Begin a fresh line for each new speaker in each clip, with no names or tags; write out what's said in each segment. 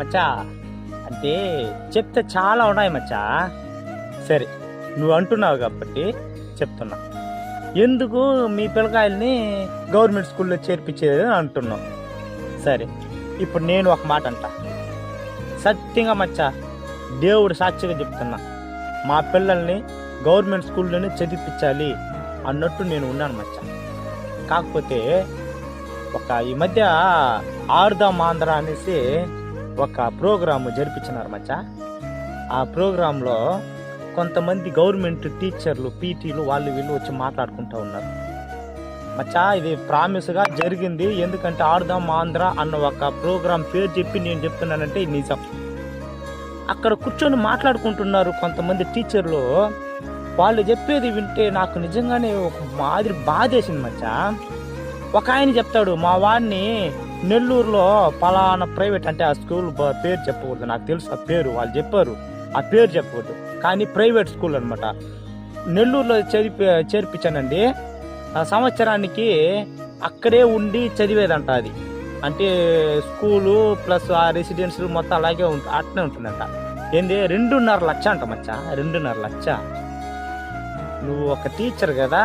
మచ్చా అంటే చెప్తే చాలా ఉన్నాయి మచ్చా. సరే నువ్వు అంటున్నావు కాబట్టి చెప్తున్నా. ఎందుకు మీ పిల్లకాయల్ని గవర్నమెంట్ స్కూల్లో చేర్పించేది అంటున్నావు. సరే ఇప్పుడు నేను ఒక మాట అంట, సత్యంగా మచ్చా దేవుడు సాక్షిగా చెప్తున్నా, మా పిల్లల్ని గవర్నమెంట్ స్కూల్లోనే చదివించాలి అన్నట్టు నేను ఉన్నాను మచ్చా. కాకపోతే ఈ మధ్య ఆడుదాం ఆంధ్ర అనేసి ఒక ప్రోగ్రాము జరిపించినారు మచ్చా. ఆ ప్రోగ్రాంలో కొంతమంది గవర్నమెంట్ టీచర్లు పీటీలు వాళ్ళు వీళ్ళు వచ్చి మాట్లాడుకుంటూ ఉన్నారు మచ్చా. ఇది ప్రామిస్గా జరిగింది. ఎందుకంటే ఆడుదాం ఆంధ్ర అన్న ఒక ప్రోగ్రాం పేరు చెప్పి నేను చెప్తున్నానంటే ఇది నిజం. అక్కడ కూర్చొని మాట్లాడుకుంటున్నారు కొంతమంది టీచర్లు. వాళ్ళు చెప్పేది వింటే నాకు నిజంగానే ఒక మాదిరి బాధేసింది మచ్చా. ఒక ఆయన చెప్తాడు, మా వాడిని నెల్లూరులో పలానా ప్రైవేట్, అంటే ఆ స్కూల్ పేరు చెప్పకూడదు, నాకు తెలుసు ఆ పేరు, వాళ్ళు చెప్పారు ఆ పేరు చెప్పకూడదు, కానీ ప్రైవేట్ స్కూల్ అనమాట. నెల్లూరులో చేర్పించానండి. సంవత్సరానికి అక్కడే ఉండి చదివేదంట. అది అంటే స్కూలు ప్లస్ ఆ రెసిడెన్షియల్ మొత్తం అలాగే అట్నే ఉంటుందంట. ఏంది 2.5 లక్ష అంట మచ్చా, 2.5 లక్ష. నువ్వు ఒక టీచర్ కదా,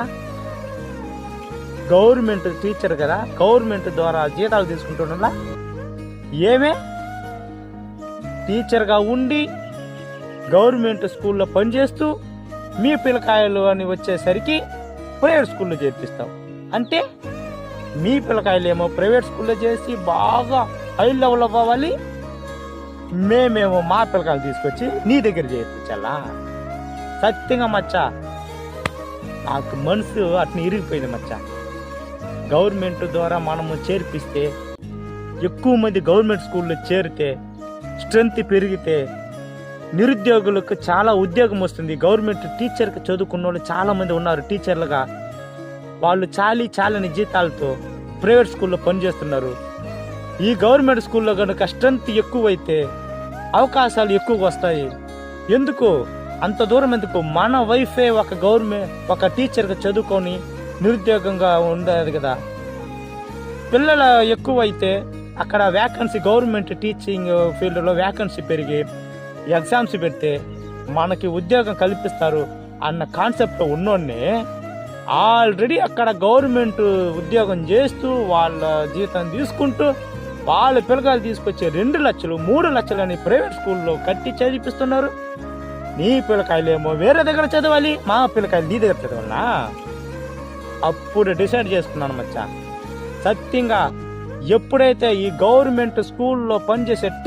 గవర్నమెంట్ టీచర్ కదా, గవర్నమెంట్ ద్వారా జీతాలు తీసుకుంటున్నా ఏమే టీచర్గా ఉండి గవర్నమెంట్ స్కూల్లో పనిచేస్తూ మీ పిల్లకాయలు అని వచ్చేసరికి ప్రైవేట్ స్కూల్లో చేర్పిస్తావు. అంటే మీ పిల్లకాయలు ఏమో ప్రైవేట్ స్కూల్లో చేసి బాగా హై లెవెల్లో పోవాలి, మేమేమో మా పిల్లకాయలు తీసుకొచ్చి నీ దగ్గర చేర్పించాలా? సత్యంగా మచ్చా నాకు మనసు అట్లా ఇరిగిపోయింది మచ్చా. గవర్నమెంట్ ద్వారా మనము చేర్పిస్తే, ఎక్కువ మంది గవర్నమెంట్ స్కూల్లో చేరితే, స్ట్రెంత్ పెరిగితే నిరుద్యోగులకు చాలా ఉద్యోగం వస్తుంది. గవర్నమెంట్ టీచర్కి చదువుకున్న వాళ్ళు చాలా మంది ఉన్నారు టీచర్లుగా. వాళ్ళు చాలని జీతాలతో ప్రైవేట్ స్కూల్లో పనిచేస్తున్నారు. ఈ గవర్నమెంట్ స్కూల్లో కనుక స్ట్రెంత్ ఎక్కువైతే అవకాశాలు ఎక్కువగా వస్తాయి. ఎందుకు అంత దూరం ఎందుకు? మన వైఫే ఒక టీచర్గా చదువుకొని నిరుద్యోగంగా ఉండదు కదా. పిల్లలు ఎక్కువైతే అక్కడ వ్యాకెన్సీ, గవర్నమెంట్ టీచింగ్ ఫీల్డ్లో వ్యాకెన్సీ పెరిగి ఎగ్జామ్స్ పెడితే మనకి ఉద్యోగం కల్పిస్తారు అన్న కాన్సెప్ట్ ఉన్నోడిని ఆల్రెడీ అక్కడ గవర్నమెంట్ ఉద్యోగం చేస్తూ వాళ్ళ జీతం తీసుకుంటూ వాళ్ళ పిల్లకాయలు తీసుకొచ్చే 2 లక్షలు 3 లక్షలు అని ప్రైవేట్ స్కూల్లో కట్టి చదివిపిస్తున్నారు. నీ పిల్లకాయలేమో వేరే దగ్గర చదవాలి, మా పిల్లకాయలు నీ దగ్గర చదవాలా? అప్పుడు డిసైడ్ చేసుకున్నాను మచ్చా. సత్యంగా ఎప్పుడైతే ఈ గవర్నమెంట్ స్కూల్లో పనిచేసే